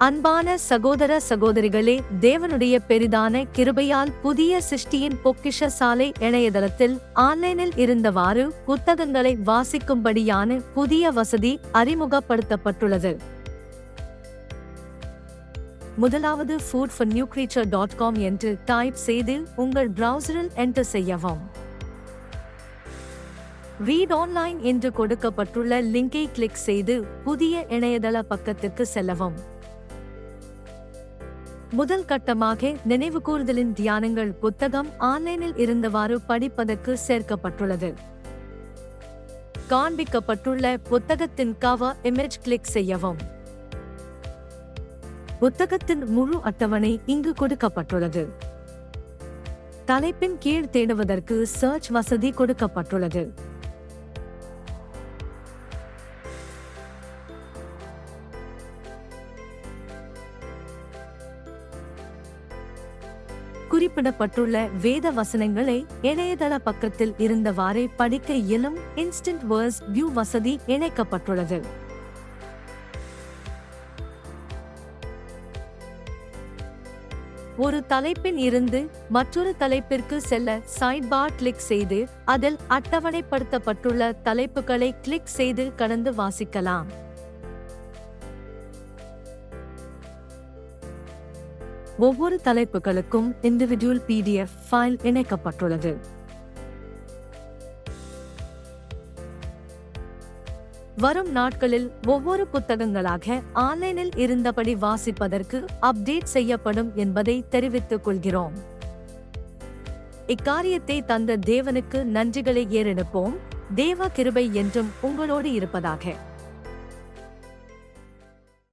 அன்பான சகோதர சகோதரிகளே, தேவனுடைய பெரிதான கிருபையால் புதிய சிருஷ்டியின் பொக்கிஷ சாலை இணையதளத்தில் ஆன்லைனில் இருந்தவாறு புத்தகங்களை வாசிக்கும்படியான புதிய வசதி அறிமுகப்படுத்தப்பட்டுள்ளது. முதலாவது foodfornewcreature.com என்று டைப் செய்து உங்கள் பிரவுசரில் என்டர் செய்யவும். ரீட் ஆன்லைன் என்று கொடுக்கப்பட்டுள்ள லிங்கை கிளிக் செய்து புதிய இணையதள பக்கத்திற்கு செல்லவும். முதல் கட்டமாக நினைவுகூர்தலின் தியானங்கள் புத்தகம் ஆன்லைனில் இருந்தவாறு படிப்பதற்கு சேர்க்கப்பட்டுள்ளது. காண்பிக்கப்பட்டுள்ள புத்தகத்தின் கவர் இமேஜ் கிளிக் செய்யவும். புத்தகத்தின் முழு அட்டவணை இங்கு கொடுக்கப்பட்டுள்ளது. தலைப்பின் கீழ் தேடுவதற்கு சர்ச் வசதி கொடுக்கப்பட்டுள்ளது. குறிப்பிடப்பட்டுள்ள வேத வசனங்களை இணையதள பக்கத்தில் இருந்தவாறே படிக்க இயலும் இன்ஸ்டன்ட் வேர்ஸ் வியூ வசதி இணைக்கப்பட்டுள்ளது. ஒரு தலைப்பின் இருந்து மற்றொரு தலைப்பிற்கு செல்ல சைட் பார் கிளிக் செய்து அதில் அட்டவணைப்படுத்தப்பட்டுள்ள தலைப்புகளை கிளிக் செய்து கடந்து வாசிக்கலாம். ஒவ்வொரு தலைப்புகளுக்கும் இண்டிவிஜுவல் PDF ஃபைல் இணைக்கப்பட்டுள்ளது. வரும் நாட்களில் ஒவ்வொரு புத்தகங்களாக ஆன்லைனில் இருந்தபடி வாசிப்பதற்கு அப்டேட் செய்யப்படும் என்பதை தெரிவித்துக் கொள்கிறோம். இக்காரியத்தை தந்த தேவனுக்கு நன்றிகளை ஏறெடுப்போம். தேவ கிருபை என்றும் உங்களோடு இருப்பதாக.